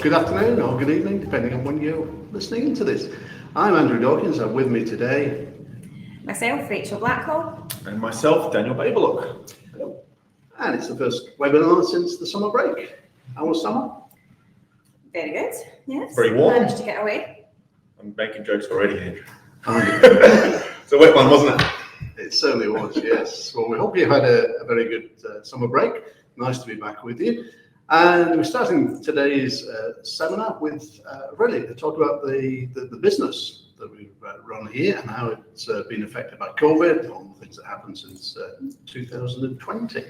good afternoon or good evening, depending on when you're listening to this. I'm Andrew Dawkins, and with me today, myself, Rachel Blackhall. And myself, Daniel Babellock. And it's the first webinar since the summer break. How was summer? Very good, yes. Very warm. Managed to get away. I'm making jokes already, Andrew. It's a wet one, wasn't it? It certainly was, yes. Well, we hope you had a very good summer break. Nice to be back with you. And we're starting today's seminar with really to talk about the business that we've run here and how it's been affected by COVID, all the things that happened since 2020.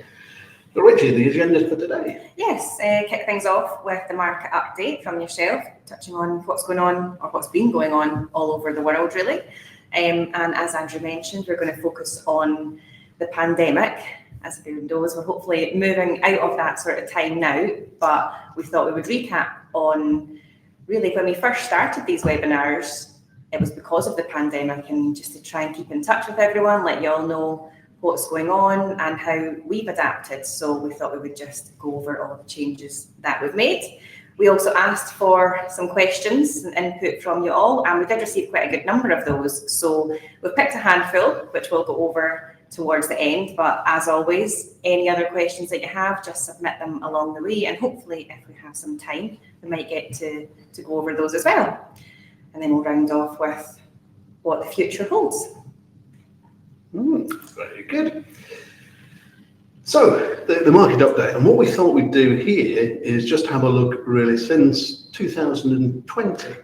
So Richie, the agenda for today. Yes, kick things off with the market update from yourself, touching on what's going on or what's been going on all over the world, really. And as Andrew mentioned, we're going to focus on the pandemic. As everyone knows, we're hopefully moving out of that sort of time now, but we thought we would recap on really when we first started these webinars. It was because of the pandemic, and just to try and keep in touch with everyone, let you all know what's going on and how we've adapted. So we thought we would just go over all the changes that we've made. We also asked for some questions and input from you all, and we did receive quite a good number of those. So we've picked a handful, which we'll go over towards the end. But as always, any other questions that you have, just submit them along the way. And hopefully, if we have some time, we might get to go over those as well. And then we'll round off with what the future holds. Very good. So the market update, and what we thought we'd do here is just have a look really since 2020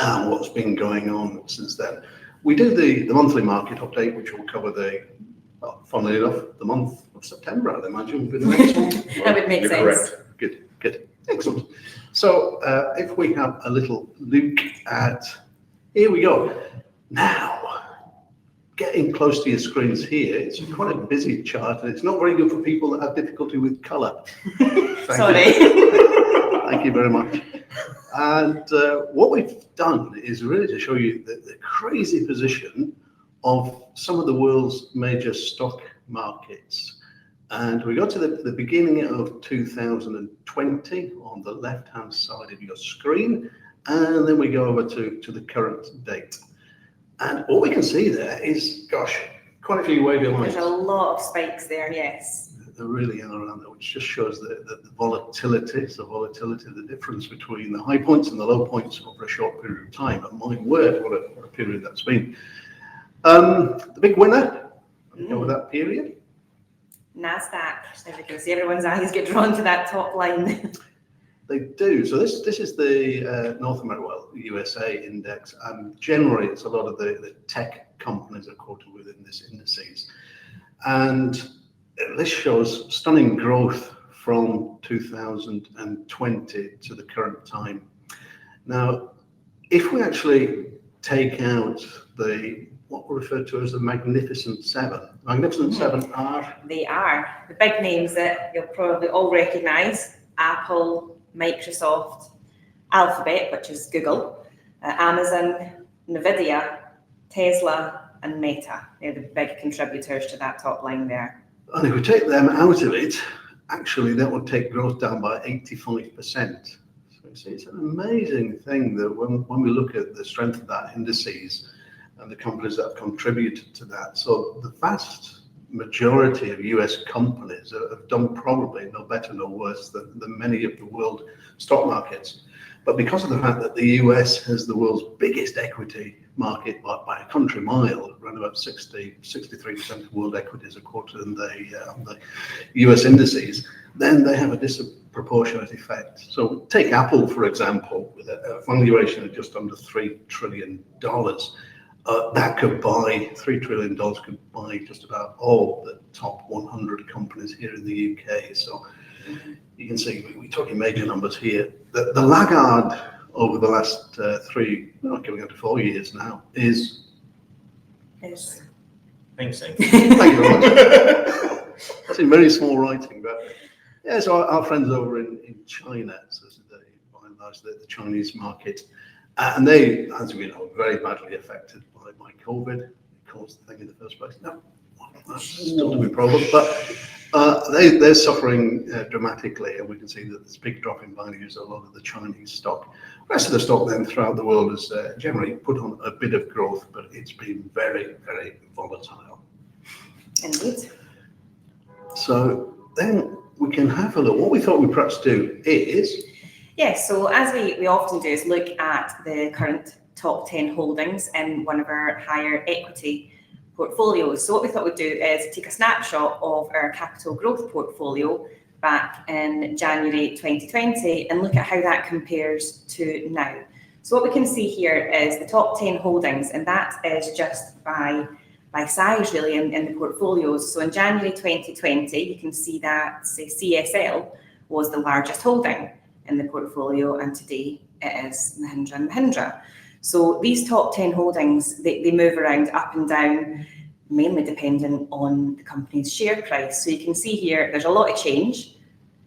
and what's been going on since then. We do the monthly market update, which will cover funnily enough, the month of September, I'd imagine, would be the next one. That would make sense. Correct. Good. Excellent. So if we have a little look at, here we go. Now, getting close to your screens here, it's quite a busy chart, and it's not very good for people that have difficulty with colour. Sorry. Thank you very much. And what we've done is really to show you the crazy position of some of the world's major stock markets. And we got to the beginning of 2020 on the left-hand side of your screen, and then we go over to the current date. And what we can see there is, gosh, quite a few wavy lines. There's a lot of spikes there, yes. There really are around there, which just shows the volatility, the difference between the high points and the low points over a short period of time. And my word, what a period that's been. The big winner over that period? NASDAQ. As you can see, everyone's eyes get drawn to that top line. They do. So this is the North America, well, USA index, and generally it's a lot of the tech companies are quoted within this indices. And this shows stunning growth from 2020 to the current time. Now, if we actually take out what we refer to as the Magnificent Seven. Magnificent Seven are? They are. The big names that you'll probably all recognise: Apple, Microsoft, Alphabet, which is Google, Amazon, Nvidia, Tesla, and Meta. They're the big contributors to that top line there. And if we take them out of it, actually that would take growth down by 85%. So it's an amazing thing that when we look at the strength of that indices and the companies that have contributed to that. So the vast majority of US companies have done probably no better, no worse than many of the world stock markets. But because of the fact that the US has the world's biggest equity market by a country mile, around about 63% of world equities are quoted in the US indices, then they have a disproportionate effect. So take Apple, for example, with a valuation of just under $3 trillion. That could buy, $3 trillion could buy just about all the top 100 companies here in the UK. So you can see we're talking major numbers here. The laggard over the last going on to 4 years now is... Yes. Thanks. Thank you very much. That's in very small writing, but yeah, so our friends over in China, so by and large the Chinese market, and they, as we know, very badly affected by COVID. It caused the thing in the first place. Now, That's still to be proven, but they're suffering dramatically, and we can see that there's a big drop in values of a lot of the Chinese stock. The rest of the stock then throughout the world has generally put on a bit of growth, but it's been very, very volatile. Indeed. So then we can have a look. What we thought we'd perhaps do is... Yes, so as we often do is look at the current top 10 holdings in one of our higher equity portfolios. So what we thought we'd do is take a snapshot of our capital growth portfolio back in January 2020 and look at how that compares to now. So what we can see here is the top 10 holdings, and that is just by size really in the portfolios. So in January 2020, you can see that, say, CSL was the largest holding in the portfolio, and today it is Mahindra & Mahindra. So these top 10 holdings, they move around up and down, mainly dependent on the company's share price. So you can see here, there's a lot of change,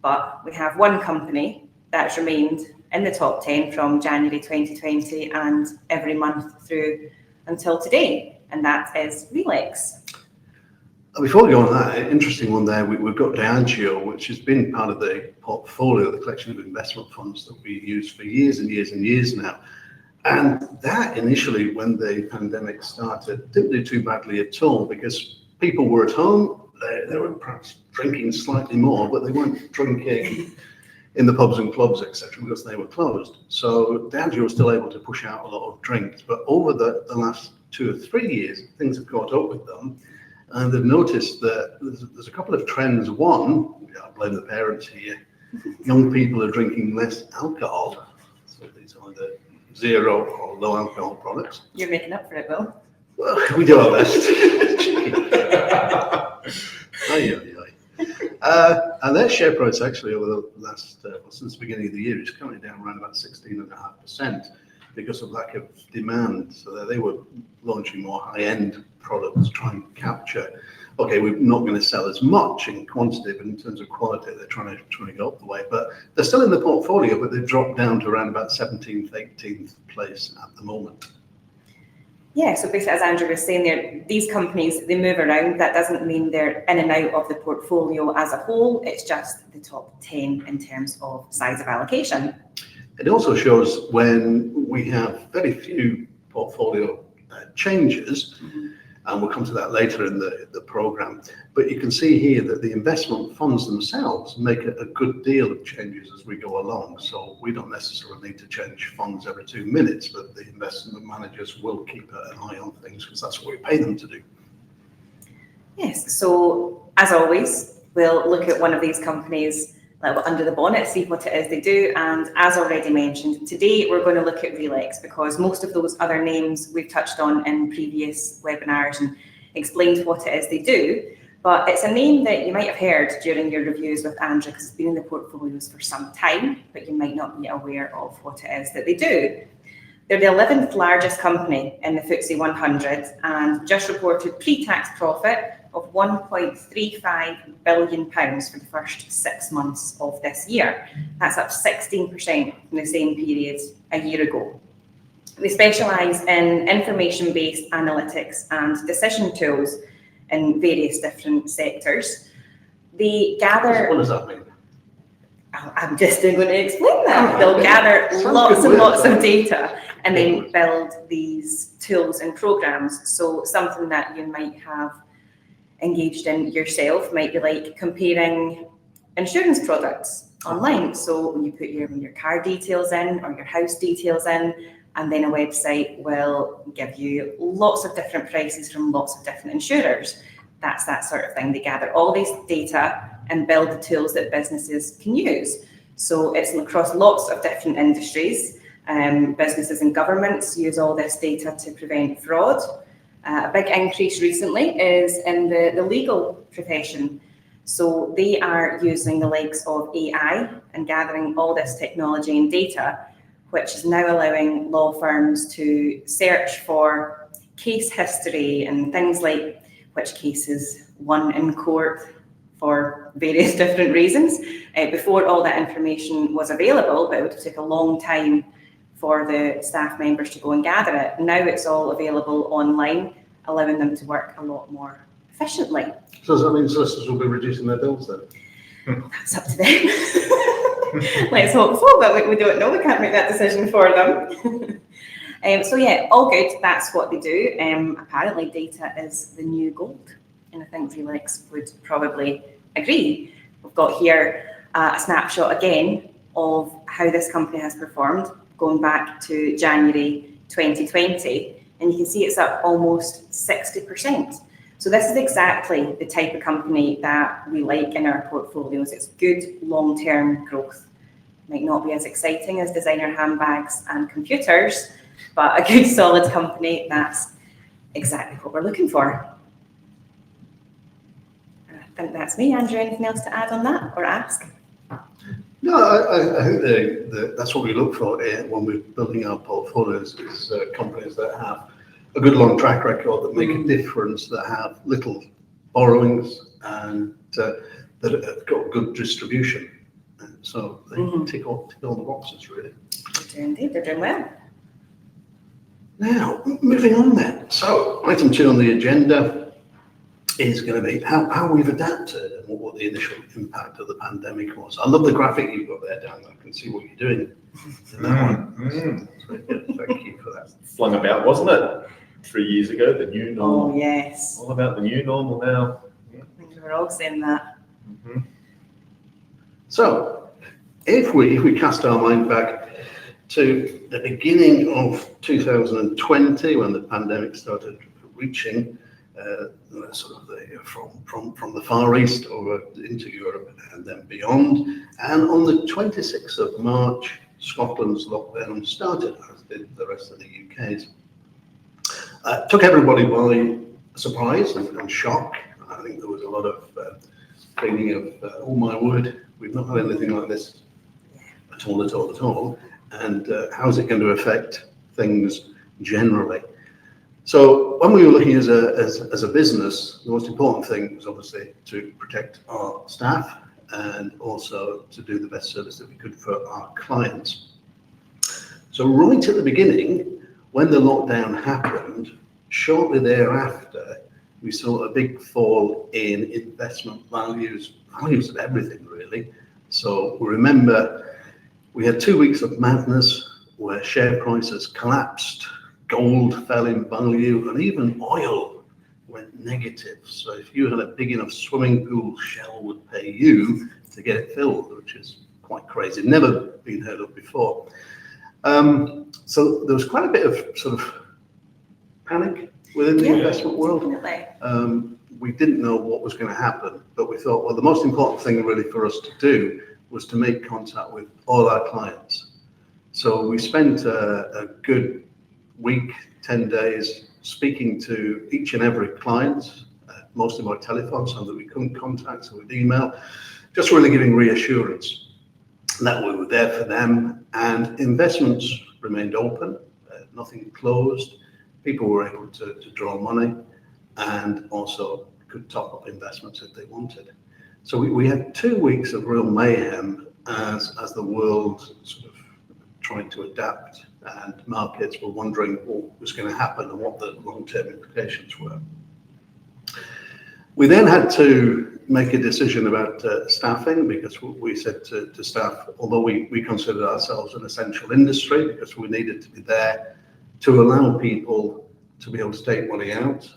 but we have one company that's remained in the top 10 from January 2020 and every month through until today, and that is Relix. Before we go on that, interesting one there, we've got Diageo, which has been part of the portfolio, the collection of investment funds that we use for years and years and years now. And that initially, when the pandemic started, didn't do too badly at all because people were at home, they were perhaps drinking slightly more, but they weren't drinking in the pubs and clubs, etc., because they were closed. So Diageo was still able to push out a lot of drinks. But over the last 2 or 3 years, things have caught up with them. And they've noticed that there's a couple of trends. One, I blame the parents here, young people are drinking less alcohol. So these are the zero or low alcohol products. You're making up for it, Will. Well, we do our best. And their share price actually over the last, since the beginning of the year, is currently down around about 16.5% because of lack of demand. So they were launching more high-end products to try and capture. Okay, we're not going to sell as much in quantity, but in terms of quality, they're trying to go up the way. But they're still in the portfolio, but they've dropped down to around about 17th, 18th place at the moment. Yeah, so basically, as Andrew was saying there, these companies, they move around. That doesn't mean they're in and out of the portfolio as a whole. It's just the top 10 in terms of size of allocation. It also shows when we have very few portfolio changes, and we'll come to that later in the program. But you can see here that the investment funds themselves make a good deal of changes as we go along. So we don't necessarily need to change funds every 2 minutes, but the investment managers will keep an eye on things because that's what we pay them to do. Yes, so as always, we'll look at one of these companies under the bonnet, see what it is they do. And as already mentioned, today we're going to look at Relix because most of those other names we've touched on in previous webinars and explained what it is they do. But it's a name that you might have heard during your reviews with Andrew because it's been in the portfolios for some time, but you might not be aware of what it is that they do. They're the 11th largest company in the FTSE 100 and just reported pre-tax profit of £1.35 billion for the first 6 months of this year. That's up 16% from the same period a year ago. They specialise in information-based analytics and decision tools in various different sectors. They gather... What does that mean? I'm just going to explain that. They'll gather lots and lots of data and then build these tools and programs. So something that you might have engaged in yourself might be like comparing insurance products online. So when you put your car details in or your house details in, and then a website will give you lots of different prices from lots of different insurers. That's that sort of thing. They gather all this data and build the tools that businesses can use. So it's across lots of different industries. Businesses and governments use all this data to prevent fraud. A big increase recently is in the legal profession. So they are using the likes of AI and gathering all this technology and data, which is now allowing law firms to search for case history and things like which cases won in court for various different reasons. Before all that information was available, but it would take a long time for the staff members to go and gather it. Now it's all available online, allowing them to work a lot more efficiently. So does that mean solicitors will be reducing their bills then? That's up to them. Let's hope so, but we don't know. We can't make that decision for them. So yeah, all good. That's what they do. Apparently data is the new gold. And I think Relix would probably agree. We've got here a snapshot again of how this company has performed going back to January 2020. And you can see it's up almost 60%. So this is exactly the type of company that we like in our portfolios. It's good long-term growth. Might not be as exciting as designer handbags and computers, but a good solid company, that's exactly what we're looking for. And I think that's me. Andrew, anything else to add on that or ask? No, I think that's what we look for when we're building our portfolios, is companies that have a good long track record, that make a difference, that have little borrowings, and that have got good distribution. And so they tick all the boxes, really. They do indeed, they're doing well. Now, moving on then. So, item 2 on the agenda is going to be how we've adapted and what the initial impact of the pandemic was. I love the graphic you've got there, Dan. I can see what you're doing in that one. Thank you for that. Flung about, wasn't it? 3 years ago, the new normal. Oh, yes. All about the new normal now. I think we're all saying that. So, if we cast our mind back to the beginning of 2020, when the pandemic started reaching sort of from the Far East over into Europe and then beyond, and on the 26th of March, Scotland's lockdown started, as did the rest of the UK's. Took everybody by surprise and shock. I think there was a lot of feeling of, oh my word, we've not had anything like this at all. And how's it going to affect things generally? So when we were looking as a business, the most important thing was obviously to protect our staff and also to do the best service that we could for our clients. So right at the beginning, when the lockdown happened, shortly thereafter, we saw a big fall in investment values of everything really. So remember, we had 2 weeks of madness where share prices collapsed, gold fell in value, and even oil went negative. So if you had a big enough swimming pool, Shell would pay you to get it filled, which is quite crazy. Never been heard of before. So there was quite a bit of sort of panic within the investment world. We didn't know what was going to happen, but we thought, well, the most important thing really for us to do was to make contact with all our clients. So we spent a good week, 10 days, speaking to each and every client, mostly by telephone, some that we couldn't contact, so with email, just really giving reassurance that we were there for them, and investments remained open, nothing closed. People were able to draw money and also could top up investments if they wanted. So we had 2 weeks of real mayhem as the world sort of tried to adapt, and markets were wondering what was going to happen and what the long-term implications were. We then had to make a decision about staffing, because we said to staff, although we considered ourselves an essential industry, because we needed to be there to allow people to be able to take money out.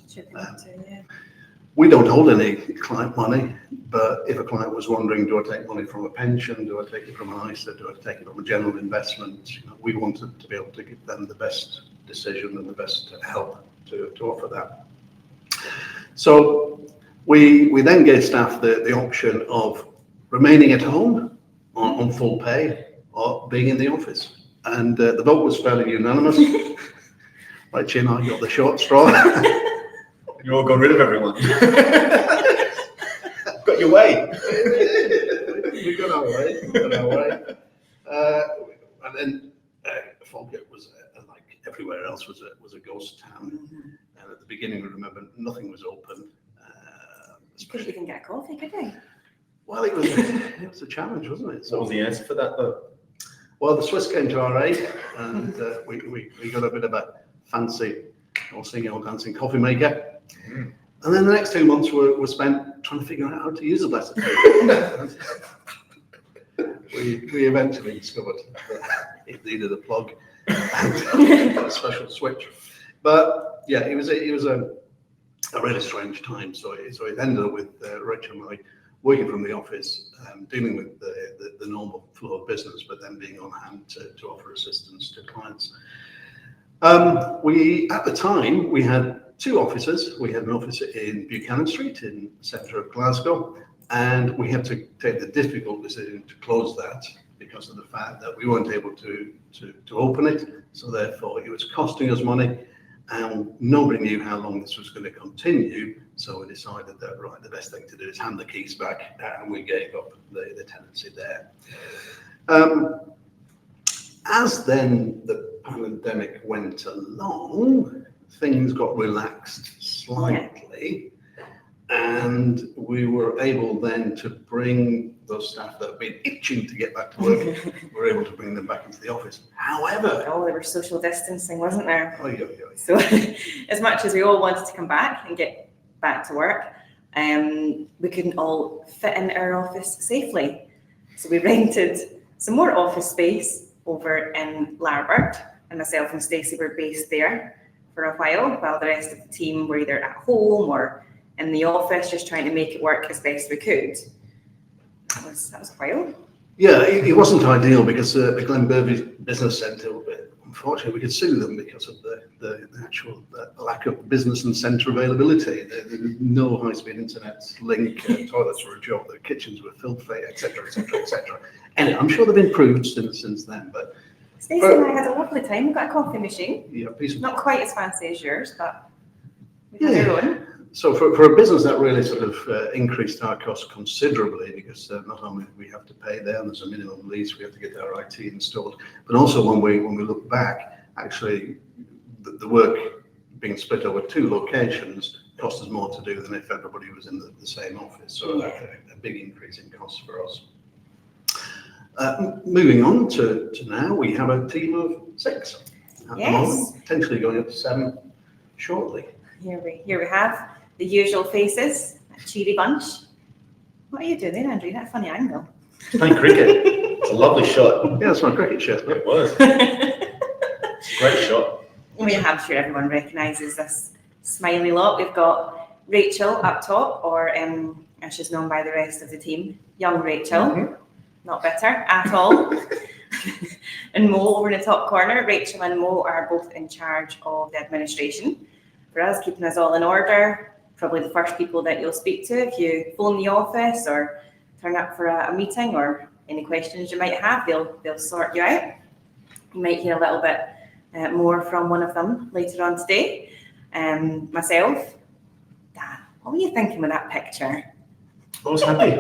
We don't hold any client money, but if a client was wondering, do I take money from a pension, do I take it from an ISA, do I take it from a general investment, we wanted to be able to give them the best decision and the best help to offer that. So we then gave staff the option of remaining at home on full pay or being in the office. And the vote was fairly unanimous. Right, Chin, I got the short straw. You all got rid of everyone. Got your way. We got our way. And then Falkirk was, like everywhere else, was a ghost town. And at the beginning, we remember nothing was open. You couldn't even get a coffee, could you? Well, it was a challenge, wasn't it? So what was the answer for that, though? Well, the Swiss came to our aid, and we got a bit of a fancy or singing or dancing coffee maker. And then the next 2 months were spent trying to figure out how to use a blessed. we eventually discovered that it needed a plug and a special switch. But yeah, it was a really strange time. So it ended up with Rachel and I working from the office, dealing with the normal flow of business, but then being on hand to offer assistance to clients. At the time, we had 2 offices. We had an office in Buchanan Street in the centre of Glasgow, and we had to take the difficult decision to close that because of the fact that we weren't able to open it. So therefore, it was costing us money, and nobody knew how long this was going to continue. So we decided that, right, the best thing to do is hand the keys back, and we gave up the tenancy there. As then the pandemic went along, things got relaxed slightly, and we were able then to bring those staff that have been itching to get back to work, we were able to bring them back into the office. However, there was social distancing, wasn't there? Oh. So as much as we all wanted to come back and get back to work, we couldn't all fit in our office safely. So we rented some more office space over in Larbert, and myself and Stacey were based there for a while the rest of the team were either at home or in the office, just trying to make it work as best we could. That was a while. Yeah, it wasn't ideal because the Glenbervie Business Centre, unfortunately, we could sue them because of the actual lack of business and centre availability. There was no high-speed internet link, toilets were a joke, the kitchens were filthy, etc., etc., etc. Anyway, I'm sure they've improved since then, but Stacey and I had a lovely time. We got a coffee machine. Yeah, not quite as fancy as yours, but we had our own. So for a business that really sort of increased our costs considerably, because not only do we have to pay there, and there's a minimum lease, we have to get our IT installed, but also when we look back, actually the work being split over 2 locations cost us more to do than if everybody was in the same office. So a big increase in costs for us. Moving on to now, we have a team of 6 at the moment, potentially going up to 7 shortly. Here we have the usual faces, a cheery bunch. What are you doing there, Andrew? That funny angle. It's playing cricket. It's a lovely shot. Yeah, that's my cricket shirt. It was. Great shot. I'm sure everyone recognises this smiley lot. We've got Rachel up top, or as she's known by the rest of the team, young Rachel. Mm-hmm. Not bitter at all. And Mo over in the top corner. Rachel and Mo are both in charge of the administration for us, keeping us all in order. Probably the first people that you'll speak to if you phone the office or turn up for a meeting, or any questions you might have, they'll sort you out. You might hear a little bit more from one of them later on today. Myself, Dan, what were you thinking with that picture? I was happy.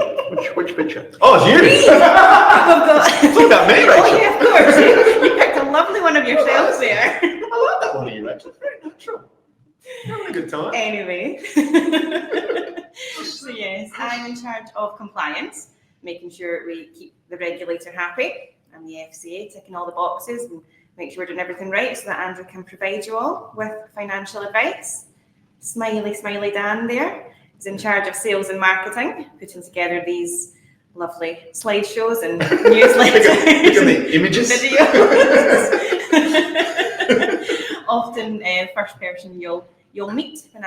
Which picture? Oh, it's you! Look at me, Rachel. Oh, yeah, of course. You picked a lovely one of yourselves there. I like that one of you, Rachel. It's very natural. You're having a good time. Anyway. So yes, I'm in charge of compliance, making sure we keep the regulator happy and the FCA ticking all the boxes and make sure we're doing everything right so that Andrew can provide you all with financial advice. Smiley Dan there is in charge of sales and marketing, putting together these lovely slideshows and newsletters. Look at the images. Videos. Often first person you'll meet when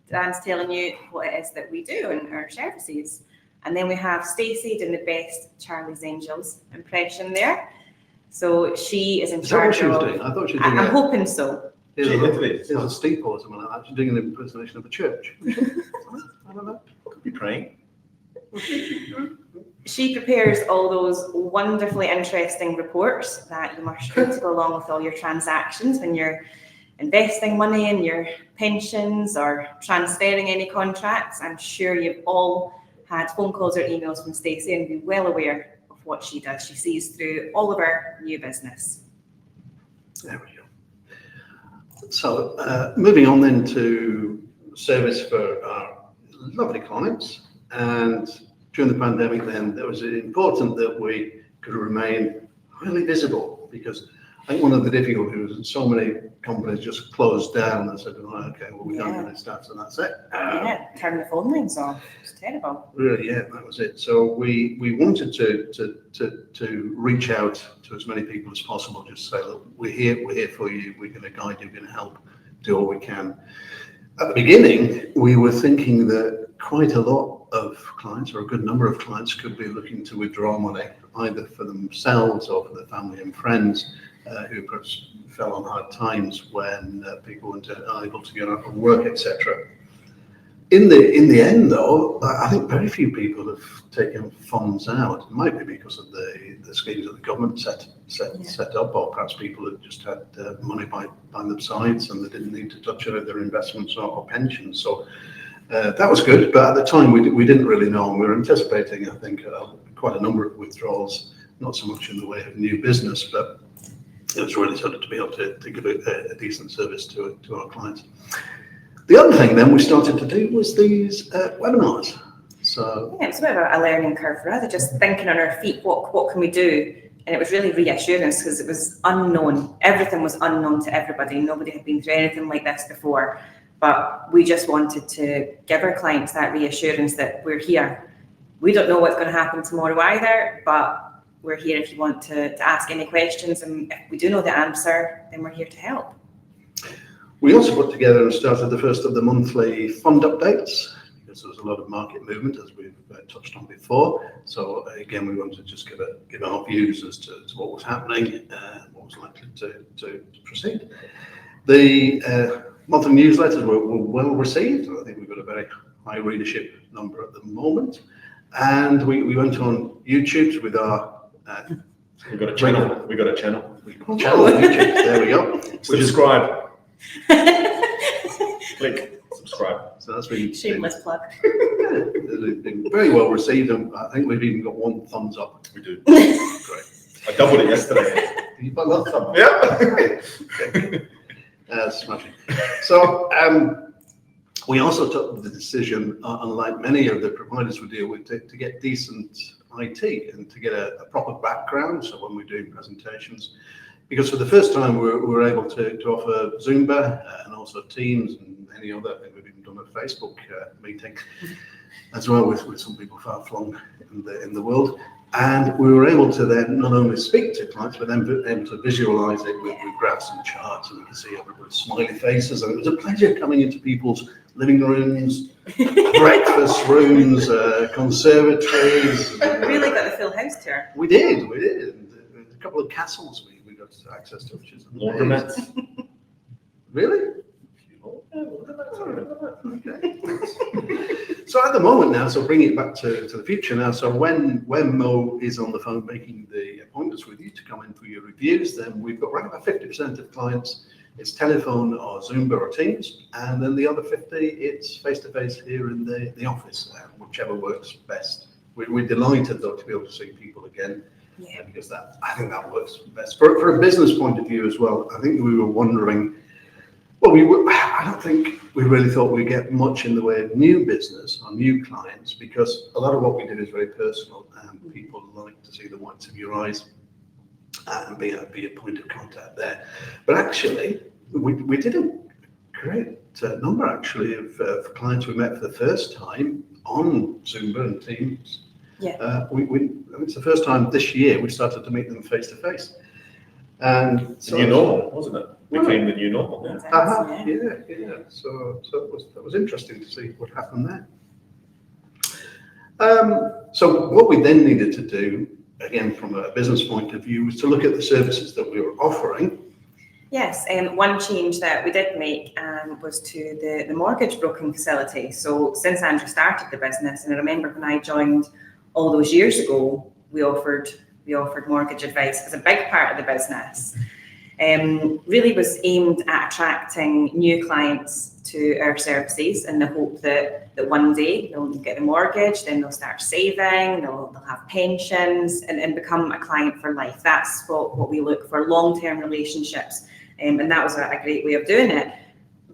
Dan's telling you what it is that we do and our services. And then we have Stacey doing the best Charlie's Angels impression there. So she is in charge of... Doing? I thought she was doing I'm hoping so. It's a steeple or something like that. She's doing an impersonation of a church. I don't know. Could be praying. She prepares all those wonderfully interesting reports that you must read to go along with all your transactions when you're investing money in your pensions or transferring any contracts. I'm sure you've all had phone calls or emails from Stacey and be well aware of what she does. She sees through all of our new business. There we go. So moving on then to service for our lovely clients. And during the pandemic then, it was important that we could remain highly visible, because I think one of the difficulties was so many companies just closed down and said, oh, okay, well, we don't get it started, and that's it. Turn the phone lines off. It's terrible. Really, yeah, that was it. So we wanted to reach out to as many people as possible, just say, look, we're here for you, we're going to guide you, we're going to help, do all we can. At the beginning, we were thinking that quite a lot of clients, or a good number of clients, could be looking to withdraw money, either for themselves or for their family and friends, who perhaps fell on hard times when people weren't able to get out of work, etc. In the end, though, I think very few people have taken funds out. It might be because of the schemes that the government set up, or perhaps people that just had money by their sides and they didn't need to touch it, their investments or pensions. So that was good, but at the time we didn't really know, and we were anticipating, I think, quite a number of withdrawals, not so much in the way of new business, but it was really sort of to be able to give a decent service to our clients. The other thing then we started to do was these webinars. So yeah, it was a bit of a learning curve for us, just thinking on our feet, what can we do? And it was really reassurance because it was unknown. Everything was unknown to everybody. Nobody had been through anything like this before. But we just wanted to give our clients that reassurance that we're here. We don't know what's going to happen tomorrow either, but we're here if you want to ask any questions. And if we do know the answer, then we're here to help. we also put together and started the first of the monthly fund updates, because there was a lot of market movement, as we've touched on before. So again, we wanted to just give our views as to what was happening and what was likely to proceed. The monthly newsletters were well received. I think we've got a very high readership number at the moment. And we went on YouTube with our We've got a channel. We've got a channel. Channel on YouTube. There we go. Subscribe. Click subscribe. So that's been Shameless plug. been very well received, and I think we've even got one thumbs up. We do. Great. I doubled it yesterday. You put that thumb up? Yeah. Okay. Smashing. So we also took the decision, unlike many of the providers we deal with, to get decent IT and to get a proper background. So when we're doing presentations, because for the first time we were able to offer Zumba and also Teams and any other. I think we've even done a Facebook meeting as well with some people far flung in the world. And we were able to then not only speak to clients, but then able to visualize it with graphs and charts, and we can see everybody's smiley faces. And it was a pleasure coming into people's living rooms, breakfast rooms, conservatories. We really got the full house tour. We did. And a couple of castles we got access to, which is Laundromats. Really? Okay. So at the moment now, so bringing it back to the future now, so when Mo is on the phone making the appointments with you to come in for your reviews, then we've got around about 50% of clients, it's telephone or Zumba or Teams, and then the other 50, it's face-to-face here in the office, whichever works best. We're delighted though to be able to see people again, because I think that works best. For a business point of view as well, I think we were wondering, I don't think we really thought we'd get much in the way of new business or new clients, because a lot of what we do is very personal and people like to see the whites of your eyes and be a point of contact there. But actually, we did a great number actually of clients we met for the first time on Zumba and Teams. Yeah. It's the first time this year we started to meet them face to face. And so new normal, wasn't it? Became the new normal. Yeah. So that was interesting to see what happened there. So what we then needed to do, again from a business point of view, was to look at the services that we were offering. Yes, one change that we did make was to the mortgage broking facility. So since Andrew started the business, and I remember when I joined all those years ago, we offered mortgage advice as a big part of the business. Really was aimed at attracting new clients to our services in the hope that one day they'll get a mortgage, then they'll start saving, they'll have pensions and become a client for life. That's what we look for, long-term relationships. And that was a great way of doing it.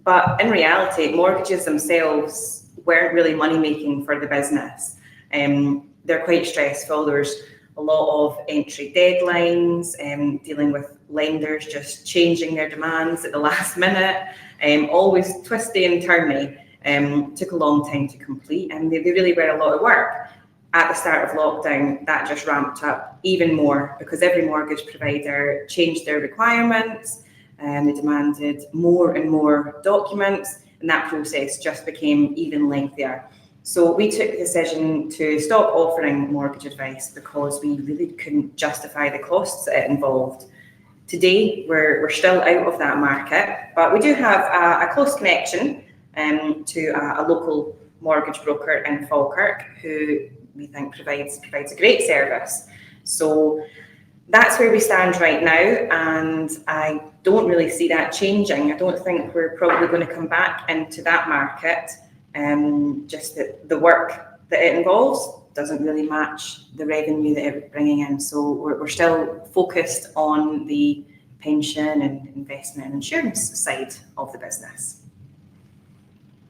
But in reality, mortgages themselves weren't really money-making for the business. They're quite stressful. There's a lot of entry deadlines, dealing with lenders just changing their demands at the last minute, always twisty and turny. Took a long time to complete, and they really were a lot of work. At the start of lockdown, that just ramped up even more because every mortgage provider changed their requirements, and they demanded more and more documents, and that process just became even lengthier. So we took the decision to stop offering mortgage advice because we really couldn't justify the costs that it involved. Today, we're still out of that market, but we do have a close connection to a local mortgage broker in Falkirk who we think provides a great service. So that's where we stand right now, and I don't really see that changing. I don't think we're probably going to come back into that market. Just that the work that it involves doesn't really match the revenue that it's bringing in. So we're still focused on the pension and investment and insurance side of the business.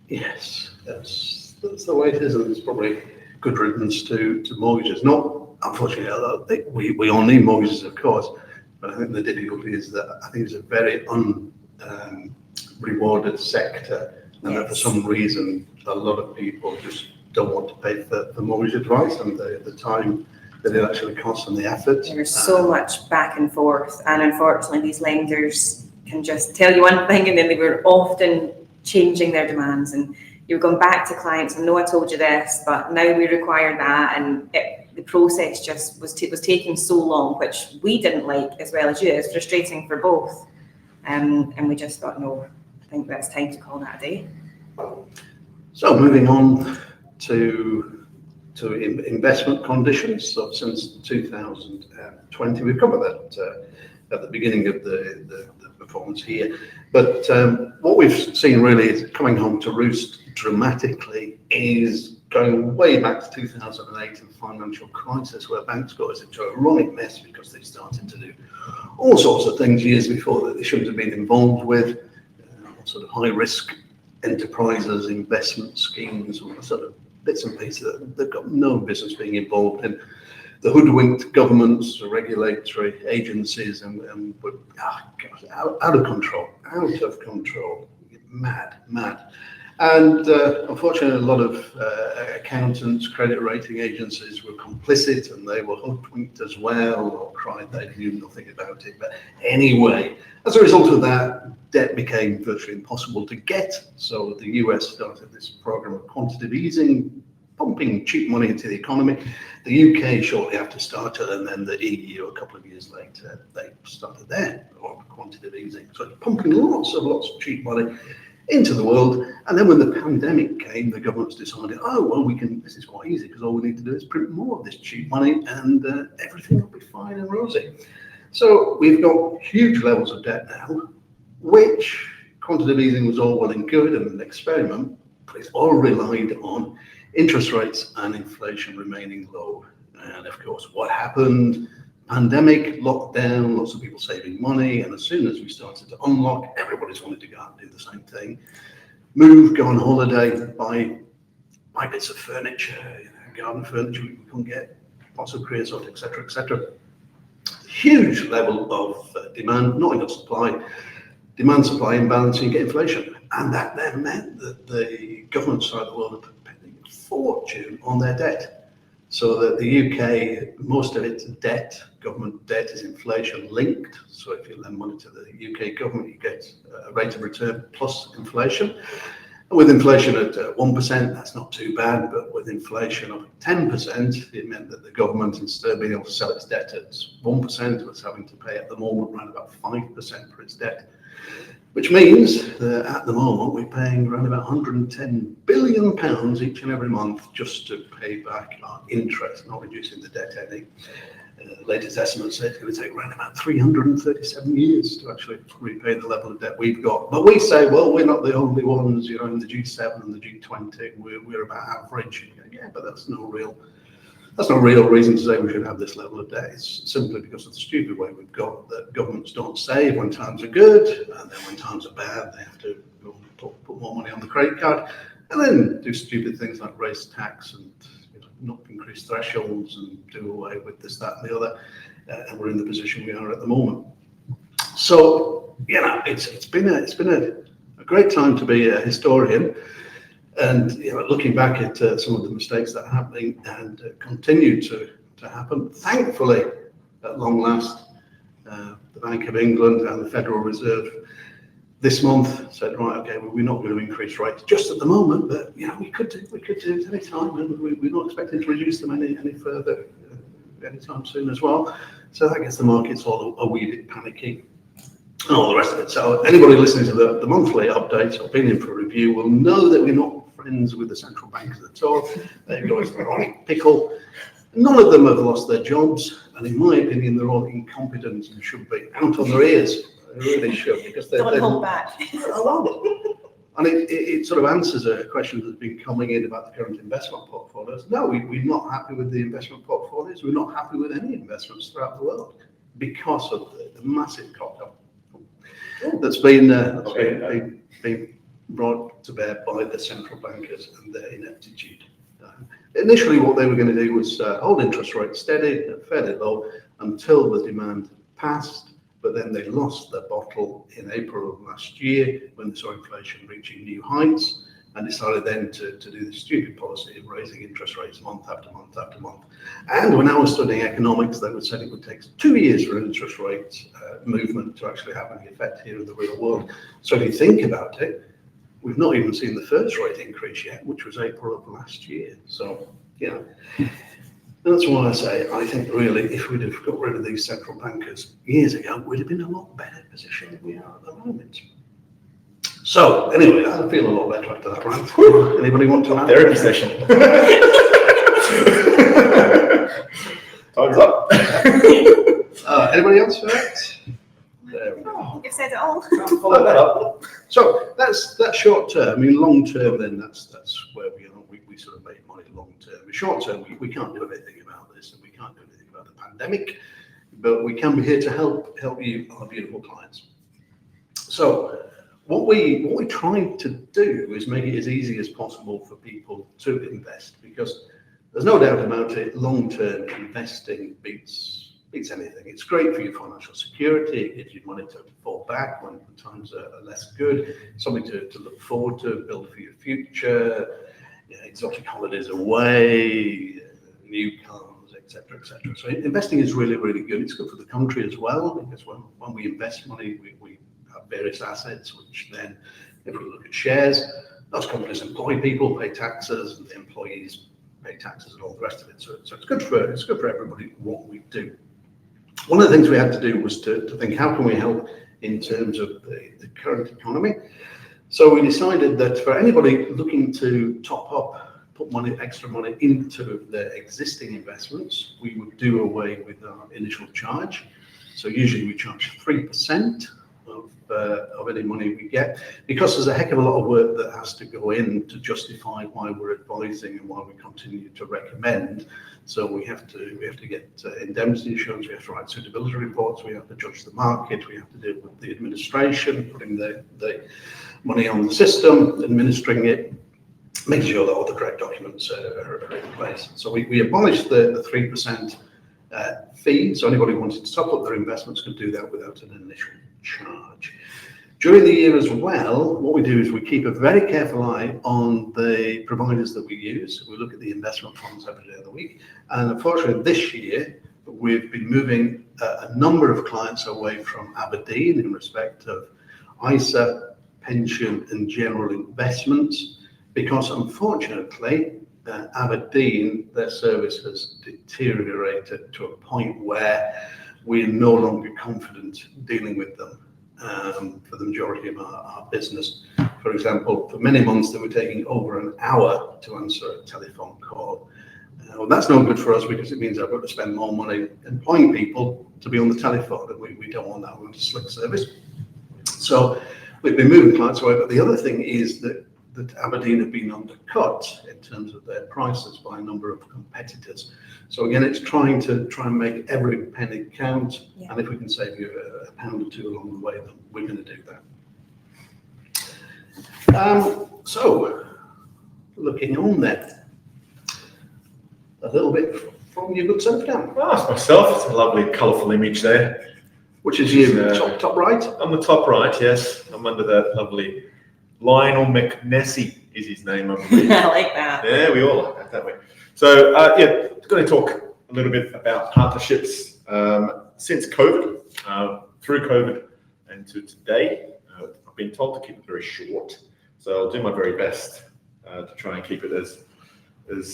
Yes, that's the way it is, and it's probably good riddance to mortgages. Not, unfortunately, we all need mortgages, of course, but I think the difficulty is that I think it's a very rewarded sector, and that for some reason a lot of people just don't want to pay for mortgage advice and the time that it actually costs and the effort. There's so much back and forth, and unfortunately these lenders can just tell you one thing and then they were often changing their demands, and you're going back to clients and no, I told you this, but now we require that, and the process just was taking so long, which we didn't like as well as you. It's frustrating for both, and we just thought, no, I think that's time to call that a day. So moving on to investment conditions. So since 2020, we've covered that at the beginning of the performance here. But what we've seen really is coming home to roost dramatically is going way back to 2008 and the financial crisis, where banks got into a running mess because they started to do all sorts of things years before that they shouldn't have been involved with, sort of high risk enterprises, investment schemes, all sort of bits and pieces that they've got no business being involved in. The hoodwinked governments, regulatory agencies, and out of control, mad. And unfortunately, a lot of accountants, credit rating agencies were complicit, and they were hoodwinked as well, or cried they knew nothing about it. But anyway, as a result of that, debt became virtually impossible to get. So the US started this program of quantitative easing, pumping cheap money into the economy. The UK shortly after started, and then the EU a couple of years later, they started their quantitative easing. So pumping lots of cheap money into the world. And then when the pandemic came, the governments decided, oh, well, this is quite easy because all we need to do is print more of this cheap money and everything will be fine and rosy. So we've got huge levels of debt now, which quantitative easing was all well and good and an experiment, but it's all relied on interest rates and inflation remaining low. And of course, what happened? Pandemic, lockdown, lots of people saving money, and as soon as we started to unlock, everybody's wanted to go out and do the same thing. Move, go on holiday, buy bits of furniture, garden furniture we couldn't get, pots of creosote, etc., etc. Huge level of demand, not enough supply. Demand supply imbalance, you get inflation. And that then meant that the government side of the world are paying a fortune on their debt. So that the UK, most of its debt, government debt, is inflation linked. So if you lend money to the UK government, you get a rate of return plus inflation. And with inflation at 1%, that's not too bad, but with inflation of 10%, it meant that the government, instead of being able to sell its debt at 1%, was having to pay at the moment around about 5% for its debt. Which means that at the moment we're paying around about £110 billion each and every month just to pay back our interest, not reducing the debt any. Latest estimates say it's going to take around about 337 years to actually repay the level of debt we've got. But we say, well, we're not the only ones, in the G7 and the G20, we're about average. Yeah, but that's no real reason to say we should have this level of debt. It's simply because of the stupid way we've got that governments don't save when times are good, and then when times are bad, they have to put more money on the credit card, and then do stupid things like raise tax and not increase thresholds and do away with this, that, and the other. And we're in the position we are at the moment. So, it's been a great time to be a historian, and looking back at some of the mistakes that are happening and continue to happen. Thankfully, at long last, the Bank of England and the Federal Reserve this month said, right, okay, well, we're not going to increase rates just at the moment, but we could do it any time, and we're not expecting to reduce them any further anytime soon as well. So that gets the markets all a wee bit panicky and all the rest of it. So anybody listening to the monthly updates or been in for a review will know that we're not friends with the central bankers at all. They're going to the wrong pickle. None of them have lost their jobs, and in my opinion, they're all incompetent and should be out on their ears. They really should, because they're hold back. And it sort of answers a question that's been coming in about the current investment portfolios. No, we're not happy with the investment portfolios. We're not happy with any investments throughout the world because of the massive cock-up that's been brought to bear by the central bankers and their ineptitude. Initially, what they were going to do was hold interest rates steady and fairly low until the demand passed. But then they lost their bottle in April of last year when they saw inflation reaching new heights, and decided then to do the stupid policy of raising interest rates month after month after month. And when I was studying economics, they would say it would take 2 years for an interest rate movement to actually have any effect here in the real world. So if you think about it, we've not even seen the first rate increase yet, which was April of last year. So, that's why I say, I think really, if we'd have got rid of these central bankers years ago, we'd have been in a lot better position than we are at the moment. So, anyway, I feel a lot better after that rant. Anybody want to add? Therapy session. Time's up. Anybody else for that? There we go. Oh, you've said it all. Follow that up. So that's short term. I mean, long term, then that's where we are. We sort of make money long term. Short term, we can't do anything about this, and we can't do anything about the pandemic, but we can be here to help you, our beautiful clients. So what we try to do is make it as easy as possible for people to invest, because there's no doubt about it, long-term investing beats anything. It's great for your financial security. It gives you money to fall back when times are less good, something to look forward to, build for your future, exotic holidays away, new cars, etc., etc. So investing is really, really good. It's good for the country as well, because when we invest money, we have various assets, which then, if we look at shares, those companies employ people, pay taxes, and the employees pay taxes and all the rest of it. So it's good for everybody what we do. One of the things we had to do was to think, how can we help in terms of the current economy? So we decided that for anybody looking to top up, put extra money into their existing investments, we would do away with our initial charge. So usually we charge 3% of any money we get, because there's a heck of a lot of work that has to go in to justify why we're advising and why we continue to recommend. So we have to get indemnity insurance, we have to write suitability reports, we have to judge the market, we have to deal with the administration, putting the money on the system, administering it, making sure that all the correct documents are in place. So we abolished the 3% fee, so anybody who wanted to top up their investments could do that without an initial charge. During the year as well, what we do is we keep a very careful eye on the providers that we use. We look at the investment funds every day of the week. And unfortunately, this year, we've been moving a number of clients away from A.R.D in respect of ISA, pension, and general investments, because unfortunately, A.R.D, their service has deteriorated to a point where we're no longer confident dealing with them. For the majority of our business. For example, for many months they were taking over an hour to answer a telephone call. Well, that's no good for us, because it means I've got to spend more money employing people to be on the telephone, and we don't want that. We want a slick service. So we've been moving clients away, but the other thing is that A.R.D have been undercut in terms of their prices by a number of competitors. So again, it's trying and make every penny count, and if we can save you a pound or two along the way, then we're going to do that. So looking on then, a little bit from your good self, Dan. Oh, that's myself. It's a lovely, colourful image there. Which is you, top right? On the top right, yes. I'm under that lovely Lionel McNessy is his name, I believe. I like that. Yeah, we all like that, don't we? So, going to talk a little bit about partnerships since COVID, through COVID, and to today. I've been told to keep it very short, so I'll do my very best to try and keep it as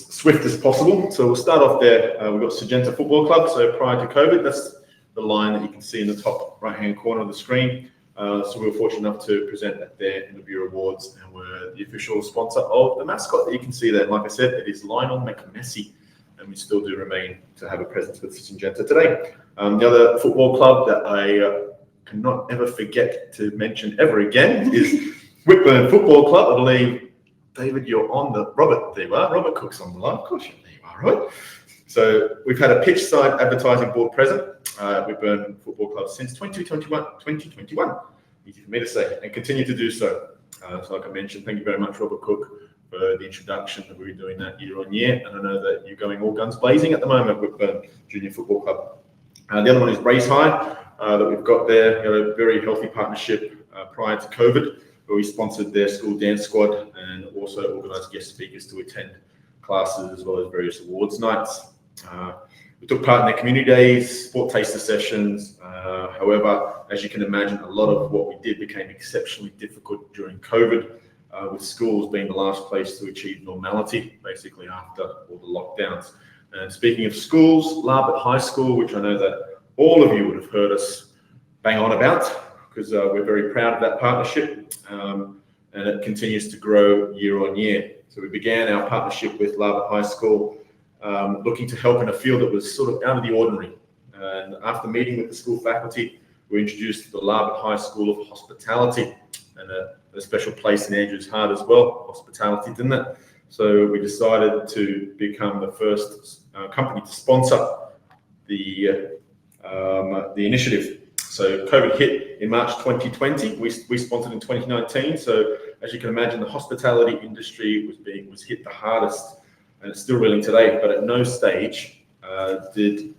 swift as possible. So we'll start off there. We've got Syngenta Football Club. So prior to COVID, that's the line that you can see in the top right-hand corner of the screen. So we were fortunate enough to present at their end-of-year awards, and we're the official sponsor of the mascot that you can see there. Like I said, it is Lionel McNessy, and we still do remain to have a presence with Syngenta today. The other football club that I cannot ever forget to mention ever again is Whitburn Football Club. I believe, David, you're on the... Robert, there you are. Robert Cook's on the line. Of course, there you are, right? So we've had a pitch side advertising board present at Whitburn Football Club since 2021. Easy for me to say, and continue to do so. So like I mentioned, thank you very much, Robert Cook, for the introduction that we're doing that year on year. And I know that you're going all guns blazing at the moment with Whitburn Junior Football Club. The other one is Brace High that we've got there. We had a very healthy partnership prior to COVID, where we sponsored their school dance squad and also organised guest speakers to attend classes as well as various awards nights. We took part in their community days, sport taster sessions. However, as you can imagine, a lot of what we did became exceptionally difficult during COVID, with schools being the last place to achieve normality, basically after all the lockdowns. And speaking of schools, Larbert High School, which I know that all of you would have heard us bang on about, because we're very proud of that partnership, and it continues to grow year on year. So we began our partnership with Larbert High School, looking to help in a field that was sort of out of the ordinary. And after meeting with the school faculty, we introduced the Larbert High School of Hospitality, and a special place in Andrew's heart as well, hospitality, didn't it? So we decided to become the first company to sponsor the initiative. So COVID hit in March 2020. We sponsored in 2019. So as you can imagine, the hospitality industry was hit the hardest, and it's still reeling today. But at no stage did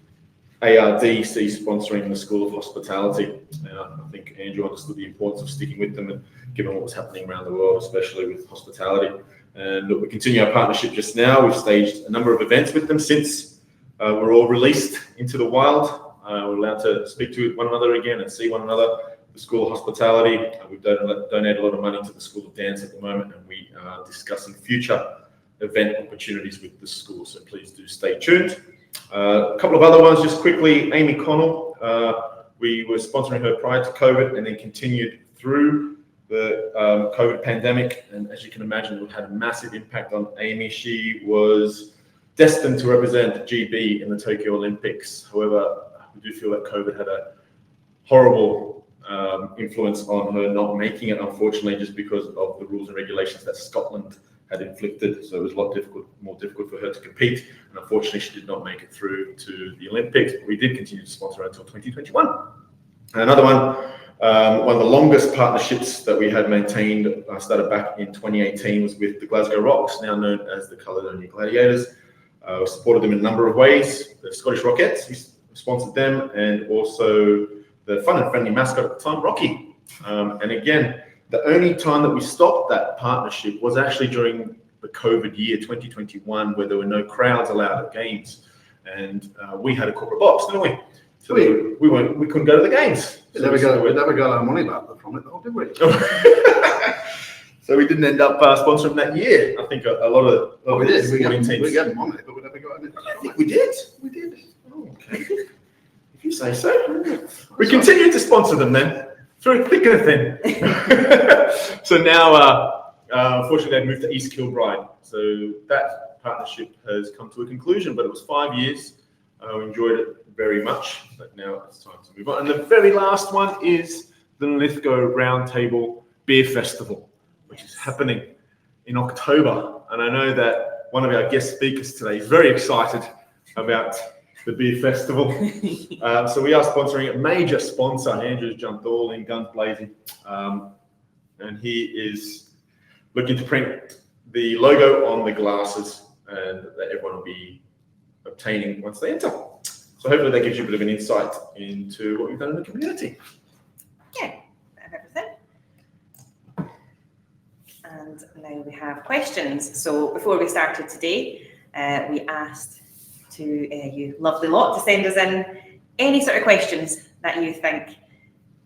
A.R.D see sponsoring the School of Hospitality. And I think Andrew understood the importance of sticking with them, and given what was happening around the world, especially with hospitality. And look, we continue our partnership just now. We've staged a number of events with them since we're all released into the wild. We're allowed to speak to one another again and see one another. The School of Hospitality, we've donated a lot of money to the School of Dance at the moment, and we are discussing future event opportunities with the school, so please do stay tuned. A couple of other ones, just quickly. Amy Connell, we were sponsoring her prior to COVID and then continued through the COVID pandemic, and as you can imagine, it had a massive impact on Amy. She was destined to represent GB in the Tokyo Olympics. However, we do feel that COVID had a horrible influence on her not making it, unfortunately, just because of the rules and regulations that Scotland had inflicted. So it was a lot more difficult for her to compete. And unfortunately, she did not make it through to the Olympics. But we did continue to sponsor her until 2021. Another one of the longest partnerships that we had maintained, started back in 2018, was with the Glasgow Rocks, now known as the Caledonia Gladiators. We supported them in a number of ways. The Scottish Rockettes, we sponsored them, and also the fun and friendly mascot at the time, Rocky. And again, the only time that we stopped that partnership was actually during the COVID year, 2021, where there were no crowds allowed at games. And we had a corporate box, didn't we? So we couldn't go to the games. We never got our money back from it, though, did we? So we didn't end up sponsoring that year. I think a lot of we did. We teams. got money, but we never got anything. I think we did. We did. Oh, okay. If you say so. We continued to sponsor them then, through thick and thin. So now, unfortunately, they've moved to East Kilbride. So that partnership has come to a conclusion, but it was 5 years. We enjoyed it very much, but now it's time to move on. And the very last one is the Lithgow Roundtable Beer Festival, which is happening in October. And I know that one of our guest speakers today is very excited about the beer festival. So we are sponsoring a major sponsor. Andrew's jumped all in, guns blazing. And he is looking to print the logo on the glasses, and that everyone will be obtaining once they enter. So So hopefully that gives you a bit of an insight into what we've done in the community. Yeah, bit of everything. And now we have questions. So before we started today, we asked you lovely lot to send us in any sort of questions that you think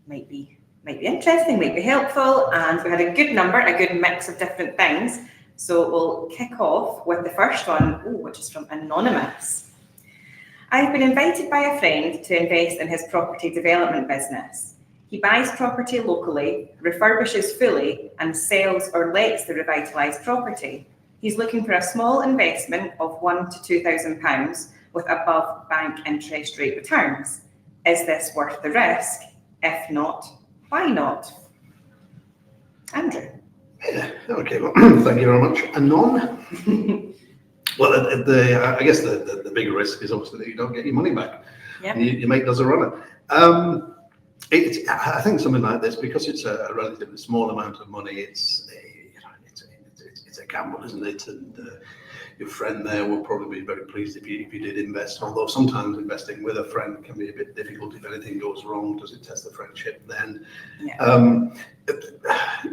might be interesting, might be helpful, and we had a good number, a good mix of different things. So we'll kick off with the first one, which is from Anonymous. I've been invited by a friend to invest in his property development business. He buys property locally, refurbishes fully, and sells or lets the revitalised property. He's looking for a small investment of £1,000 to £2,000 with above bank interest rate returns. Is this worth the risk? If not, why not? Andrew. Yeah, okay, well, thank you very much. Anon? Well, I guess the bigger risk is obviously that you don't get your money back. Yep. Your mate does a runner. I think something like this, because it's a relatively small amount of money, it's a gamble, isn't it? And your friend there will probably be very pleased if you did invest, although sometimes investing with a friend can be a bit difficult. If anything goes wrong, does it test the friendship then? Yeah.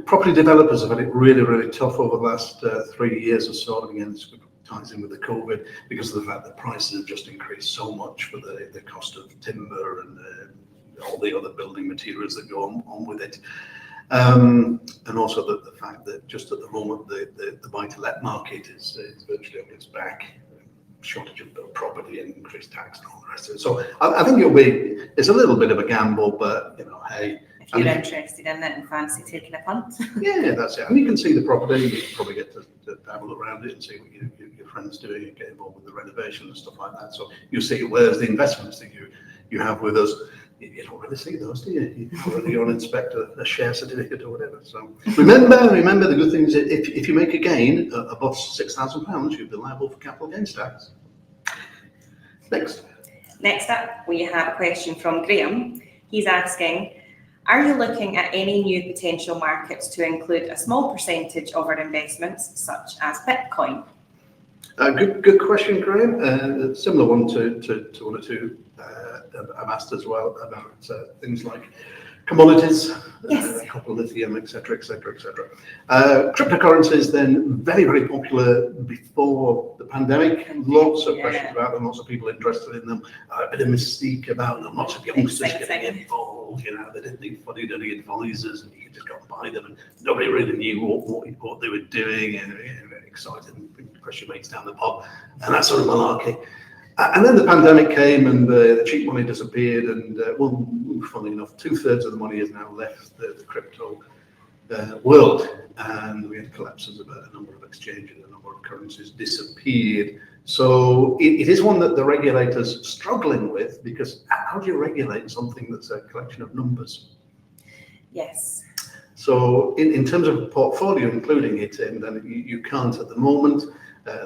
Property developers have had it really, really tough over the last 3 years or so. And again, this ties in with the COVID, because of the fact that prices have just increased so much for the cost of timber and all the other building materials that go on with it. And also the fact that just at the moment the buy-to-let market is virtually on its back, shortage of property and increased tax and all the rest of it. So I think it's a little bit of a gamble, but hey. If you're interested in it and fancy taking a punt. Yeah, that's it. And you can see the property, you can probably get to have a look around it and see what your friend's doing and get involved with the renovation and stuff like that. So you see, whereas the investments that you have with us, you don't really see those, do you? You already go and inspect a share certificate or whatever. So remember the good thing is that if you make a gain above £6,000, you'll be liable for capital gains tax. Next up, we have a question from Graham. He's asking, are you looking at any new potential markets to include a small percentage of our investments, such as Bitcoin? Good question, Graham. Similar one to one or two I've asked as well about things like commodities, yes. Copper, lithium, etc., etc., etc. Cryptocurrencies, then very, very popular before the pandemic. Lots of questions about them, lots of people interested in them. A bit of mystique about them, lots of youngsters getting involved. They didn't need funny advisors, and you could just go and buy them, and nobody really knew what they were doing, and very excited and press your mates down the pub, and that sort of malarkey. And then the pandemic came, and the cheap money disappeared, and funnily enough, 2/3 of the money has now left the crypto world, and we had collapses about a number of exchanges, a number of currencies disappeared. So it is one that the regulator's struggling with, because how do you regulate something that's a collection of numbers? Yes. So in terms of a portfolio, including it, and then you can't at the moment.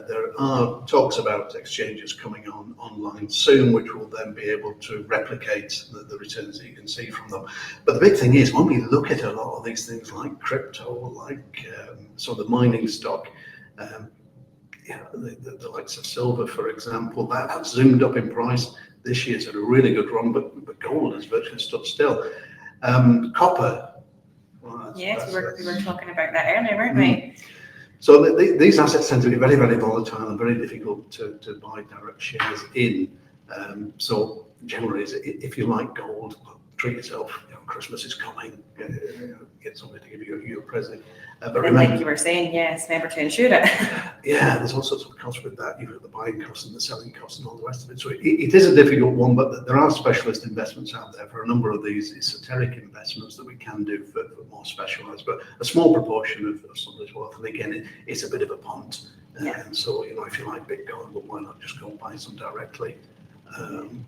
There are talks about exchanges coming online soon, which will then be able to replicate the returns that you can see from them. But the big thing is, when we look at a lot of these things like crypto, like some of the mining stock, the likes of silver, for example, that's zoomed up in price. This year's had a really good run, but gold has virtually stood still. Copper. Well, yes, we were talking about that earlier, weren't we? So these assets tend to be very, very volatile and very difficult to buy direct shares in. So generally, if you like gold, treat yourself. Christmas is coming. Get somebody to give you a present. But remember, like you were saying, yes, remember to insure it. Yeah, there's all sorts of costs with that. You've got the buying costs and the selling costs and all the rest of it. So it is a difficult one, but there are specialist investments out there for a number of these esoteric investments that we can do for more specialised. But a small proportion of somebody's wealth, and again, it's a bit of a punt. And so, if you like Bitcoin, well, why not just go and buy some directly?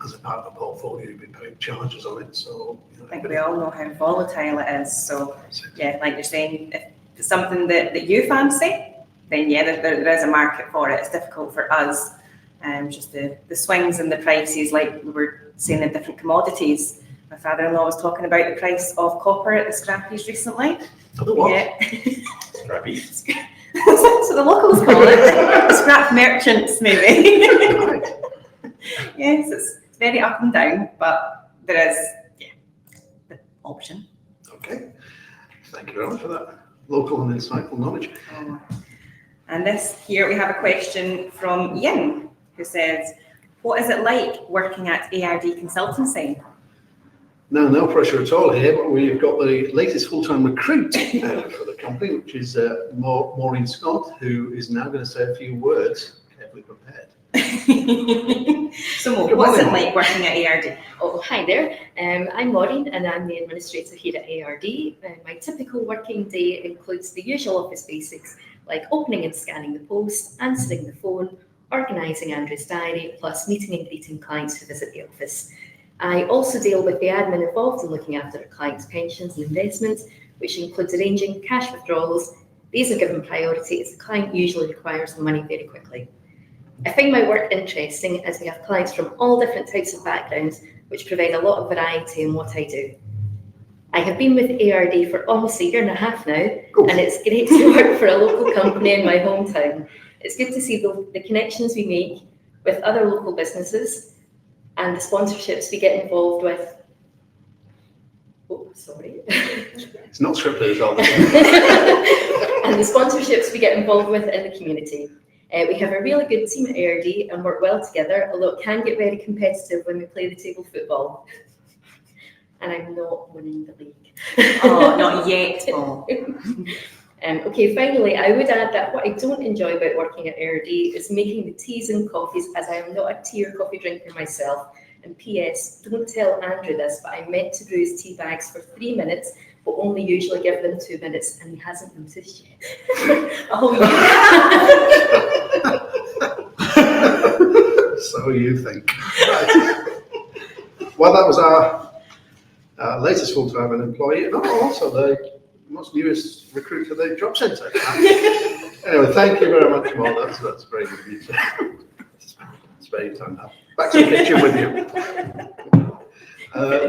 As a part of a portfolio, you've been paying charges on it. So I think we all know how volatile it is. So yeah, like you're saying, if it's something that you fancy, then yeah, there is a market for it. It's difficult for us, just the swings in the prices, like we were saying in different commodities. My father-in-law was talking about the price of copper at the scrappies recently. What? Yeah. Scrappies. So the locals call it. The scrap merchants, maybe. Yes, It's very up and down, but there is, the option. Okay, thank you very much for that local and insightful knowledge. And this here, we have a question from Yin, who says, what is it like working at A.R.D. Consultancy? No pressure at all here, but we've got the latest full-time recruit for the company, which is Maureen Scott, who is now going to say a few words, carefully prepared. So what's it like working at A.R.D.? Oh, hi there. I'm Maureen and I'm the administrator here at A.R.D. My typical working day includes the usual office basics like opening and scanning the post, answering the phone, organising Andrew's diary, plus meeting and greeting clients who visit the office. I also deal with the admin involved in looking after our clients' pensions and investments, which includes arranging cash withdrawals. These are given priority as the client usually requires the money very quickly. I find my work interesting as we have clients from all different types of backgrounds, which provide a lot of variety in what I do. I have been with A.R.D. for almost a year and a half now, and it's great to work for a local company in my hometown. It's good to see the connections we make with other local businesses and the sponsorships we get involved with. Oh, sorry. It's not scripted at all. And the sponsorships we get involved with in the community. We have a really good team at A.R.D. and work well together, although it can get very competitive when we play the table football. And I'm not winning the league. Oh, not yet, Paul. Okay, finally, I would add that what I don't enjoy about working at A.R.D. is making the teas and coffees, as I am not a tea or coffee drinker myself. And P.S., don't tell Andrew this, but I meant to brew his tea bags for 3 minutes, but only usually give them 2 minutes, and he hasn't noticed yet. Oh, yeah. So you think. Right. Well, that was our latest full-time employee, and also the most newest recruit to the job centre. Anyway, thank you very much, Paul. That's very good of you. It's very time now. Back to the kitchen with you.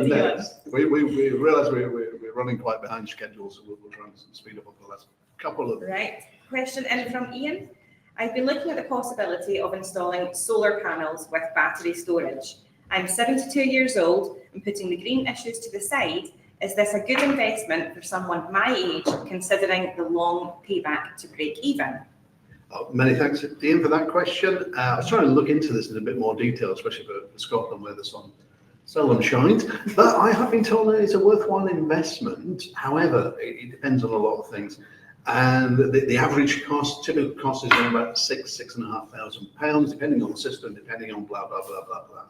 Next, we realise we're running quite behind schedule, so we'll try and speed up the last couple of. Right. Question in from Ian. I've been looking at the possibility of installing solar panels with battery storage. I'm 72 years old and putting the green issues to the side. Is this a good investment for someone my age, considering the long payback to break even? Many thanks, Ian, for that question. I was trying to look into this in a bit more detail, especially for Scotland, where the sun seldom shines. But I have been told that it's a worthwhile investment. However, it depends on a lot of things. And the average cost, typical cost, is around about £6,500, depending on the system, depending on blah, blah, blah, blah, blah.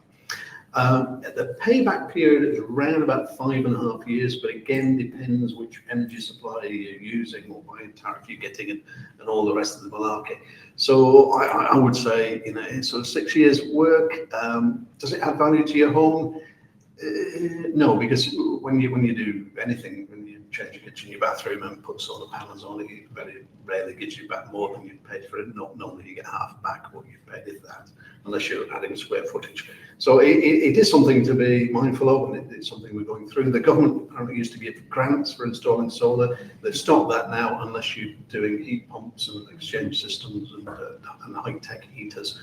The payback period is around about 5.5 years, but again, depends which energy supply you're using, what buying tariff you're getting, and all the rest of the malarkey. So I would say, sort of 6 years work. Does it add value to your home? No, because when you do anything, when you change your kitchen, your bathroom, and put solar panels on it, it very rarely gives you back more than you paid for it. Not normally you get half back what you paid for that, unless you're adding square footage. So it is something to be mindful of, and it's something we're going through. The government apparently used to give grants for installing solar. They've stopped that now, unless you're doing heat pumps and exchange systems and high-tech heaters.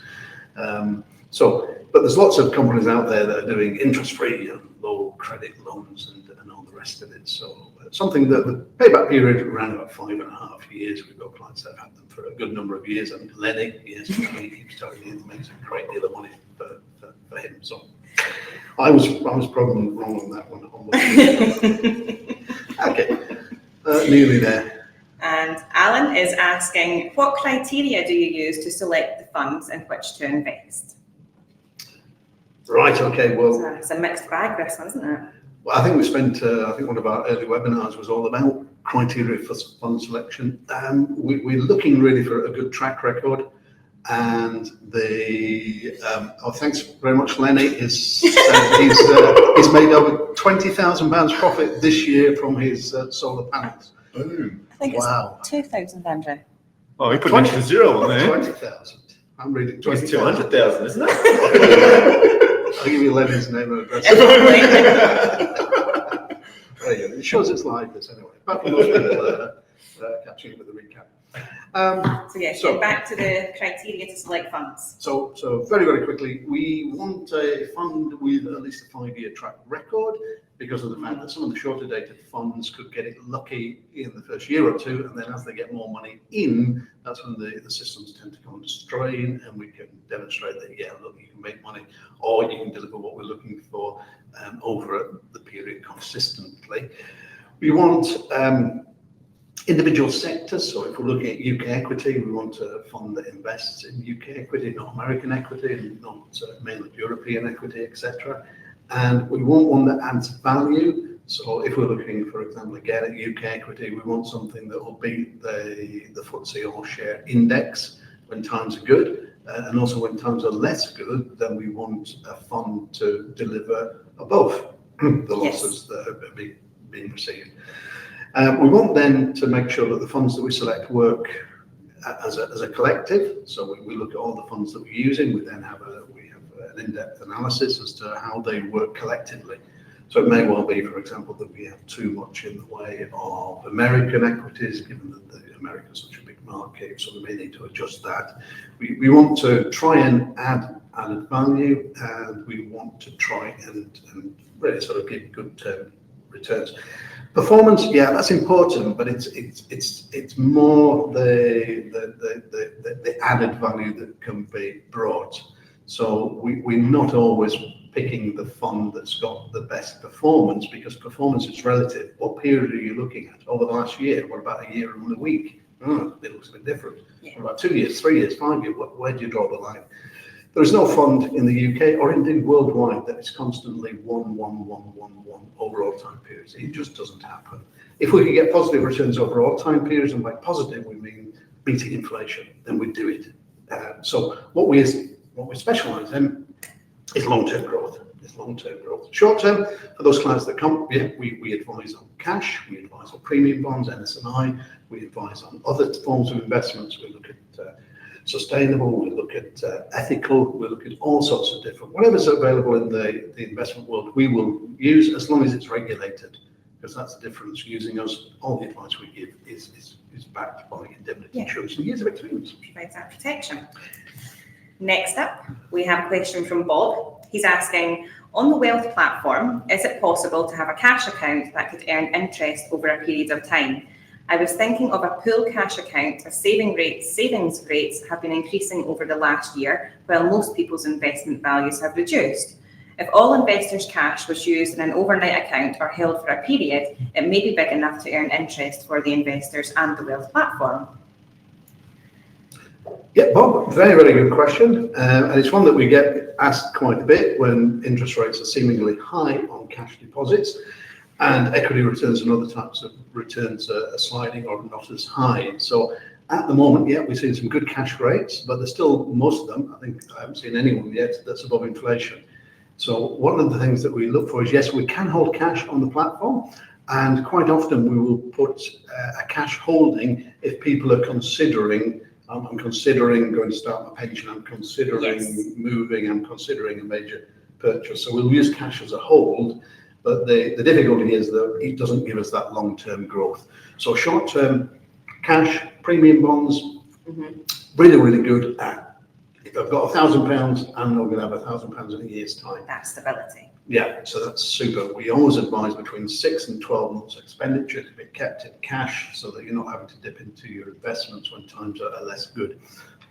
But there's lots of companies out there that are doing interest-free and low credit loans and all the rest of it. So something that the payback period around about 5.5 years. We've got clients that have had them for a good number of years. And Lenny, yes, he keeps telling me it makes a great deal of money for him. So I was probably wrong on that one. Okay, nearly there. And Allan is asking, what criteria do you use to select the funds in which to invest? Right, okay, well. It's a mixed bag, this one, isn't it? Well, I think we spent, one of our early webinars was all about criteria for fund selection. We're looking really for a good track record. And thanks very much, Lenny. He's made over £20,000 profit this year from his solar panels. Ooh. I think wow. It's 2,000, Andrew. Oh, he put an extra zero on there. 20,000. I'm reading 20,000. It's 200,000, isn't it? I'll give you Lenny's name and address. There you go. It shows it's live, this anyway. Apart from those people catching up with the recap. So yes, So- back to the criteria to select funds. So very, very quickly, we want a fund with at least a 5-year track record because of the fact that some of the shorter dated funds could get it lucky in the first year or two, and then as they get more money in, that's when the systems tend to come under strain, and we can demonstrate that, yeah, look, you can make money, or you can deliver what we're looking for over the period consistently. We want individual sectors. So if we're looking at UK equity, we want a fund that invests in UK equity, not American equity, and not mainly European equity, etc. And we want one that adds value. So if we're looking, for example, again at UK equity, we want something that will beat the FTSE All Share Index when times are good. And also when times are less good, then we want a fund to deliver above the losses that are being received. We want then to make sure that the funds that we select work as a collective. So we look at all the funds that we're using. We then have an in-depth analysis as to how they work collectively. So it may well be, for example, that we have too much in the way of American equities, given that America is such a big market, so we may need to adjust that. We want to try and add added value, and we want to try and really sort of give good returns. Performance, yeah, that's important, but it's more the added value that can be brought. So we're not always picking the fund that's got the best performance, because performance is relative. What period are you looking at? Over the last year? What about a year and a week? It looks a bit different. Yeah. What about 2 years, 3 years, 5 years? Where do you draw the line? There is no fund in the UK or indeed worldwide that is constantly 1 over all time periods. It just doesn't happen. If we could get positive returns over all time periods, and by positive we mean beating inflation, then we'd do it. So what we specialise in is long-term growth. Short-term, for those clients that come, we advise on cash, we advise on premium bonds, NSNI, we advise on other forms of investments. We look at sustainable, we look at ethical, we look at all sorts of different, whatever's available in the investment world, we will use as long as it's regulated, because that's the difference. Using us, all the advice we give is backed by indemnity insurance and years of experience. Provides that protection. Next up, we have a question from Bob. He's asking, on the wealth platform, is it possible to have a cash account that could earn interest over a period of time? I was thinking of a pool cash account as savings rates have been increasing over the last year, while most people's investment values have reduced. If all investors' cash was used in an overnight account or held for a period, it may be big enough to earn interest for the investors and the wealth platform. Yeah, Bob, very, very good question. And it's one that we get asked quite a bit when interest rates are seemingly high on cash deposits and equity returns and other types of returns are sliding or not as high. So at the moment, yeah, we're seeing some good cash rates, but there's still, most of them, I think I haven't seen anyone yet that's above inflation. So one of the things that we look for is, yes, we can hold cash on the platform, and quite often we will put a cash holding if people are considering, I'm considering going to start my pension, I'm considering moving, I'm considering a major purchase. So we'll use cash as a hold, but the difficulty is that it doesn't give us that long-term growth. So short-term cash, premium bonds, really, really good at, if I've got £1,000, I'm not going to have £1,000 in a year's time. That's stability. Yeah, so that's super. We always advise between 6 and 12 months expenditure to be kept in cash so that you're not having to dip into your investments when times are less good.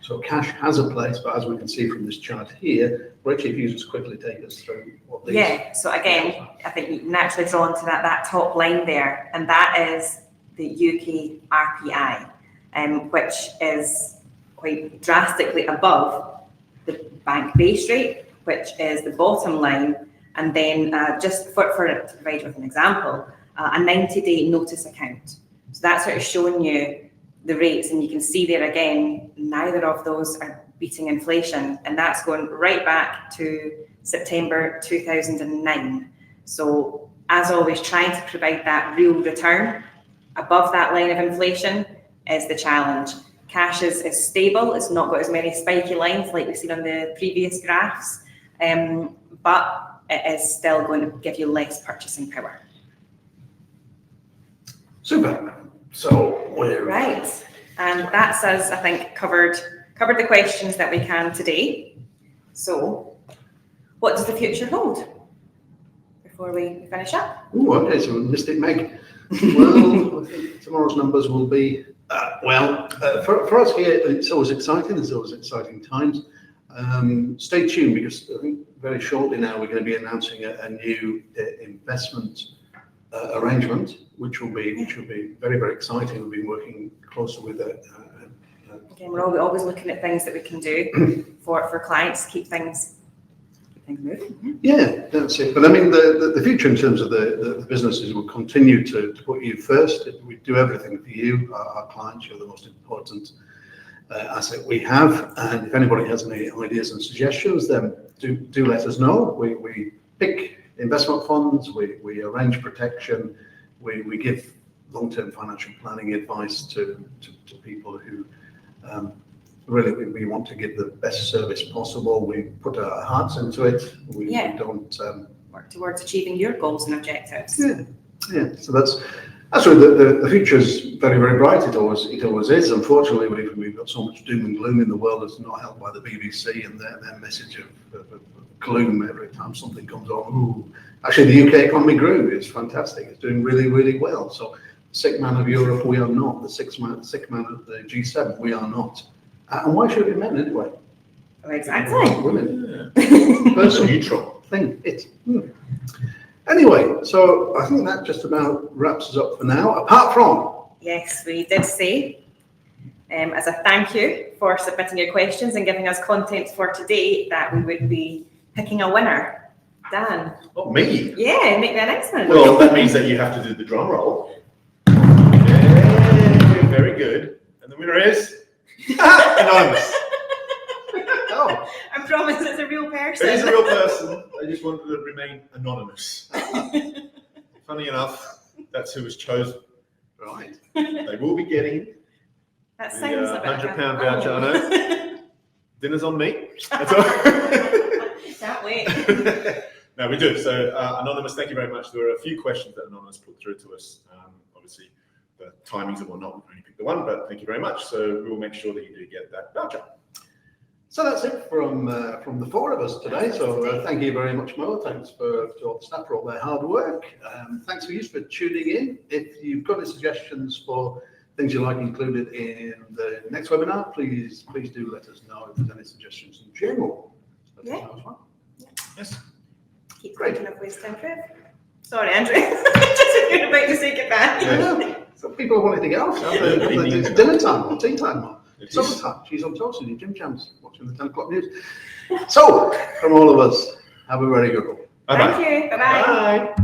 So cash has a place, but as we can see from this chart here, Rachel, if you just quickly take us through what these... Yeah, so again, I think you naturally drawn to that top line there, and that is the UK RPI, which is quite drastically above the bank base rate, which is the bottom line. And then just for it to provide with an example, a 90-day notice account. So that's sort of showing you the rates, and you can see there again, neither of those are beating inflation, and that's going right back to September 2009. So as always, trying to provide that real return above that line of inflation is the challenge. Cash is stable, it's not got as many spiky lines like we've seen on the previous graphs, but it is still going to give you less purchasing power. Super. So we're Right. And that's us, I think, covered the questions that we can today. So, what does the future hold? Before we finish up. Oh, okay, so missed it, Meg. Well, I think tomorrow's numbers will be, for us here, it's always exciting. There's always exciting times. Stay tuned, because I think very shortly now we're going to be announcing a new investment arrangement, which will be very, very exciting. We've been working closely with it. Again, we're always looking at things that we can do for clients to keep things moving. Yeah, that's it. But I mean, the future in terms of the businesses will continue to put you first. We do everything for you, our clients. You're the most important asset we have. And if anybody has any ideas and suggestions, then do let us know. We pick investment funds, we arrange protection, we give long-term financial planning advice to people who really we want to give the best service possible. We put our hearts into it. We don't work towards achieving your goals and objectives. Yeah. So that's really the future is very, very bright. It always is. Unfortunately, we've got so much doom and gloom in the world. It's not helped by the BBC and their message of gloom every time something comes on. Ooh. Actually, the UK economy grew. It's fantastic. It's doing really, really well. So, sick man of Europe, we are not. The sick man of the G7, we are not. And why should it be men anyway? Exactly. Women. Person neutral thing. Anyway, so I think that just about wraps us up for now. Apart from, yes, we did say, as a thank you for submitting your questions and giving us content for today, that we would be picking a winner. Dan. Oh, me? Yeah, make the announcement. Well, that means that you have to do the drum roll. Yeah, very good. And the winner is anonymous. oh, I promise it's a real person. It is a real person. I just wanted to remain anonymous. Funny enough, that's who was chosen. right. They will be getting That the sounds a bit £100 voucher. I know. Dinner's on me. That's all. Can't wait. No, we do. So, Anonymous, thank you very much. There were a few questions that Anonymous put through to us. Obviously, the timings and whatnot, we've only picked the one, but thank you very much. So, we will make sure that you do get that voucher. So that's it from the four of us today. So thank you very much, Mo. Thanks to all the staff for all their hard work. Thanks for you for tuning in. If you've got any suggestions for things you'd like included in the next webinar, please do let us know. If there's any suggestions in general, let us know as well. Yes. Keep thinking of ways to improve. Sorry, Andrew. Just you're about to say goodbye. Yeah. So people are wanting to get off. It's dinner time or tea time. Supper time. She's on toast in your gym jams watching the 10 o'clock news. So, from all of us, have a very good one. Bye-bye. Thank you. Bye-bye. Bye.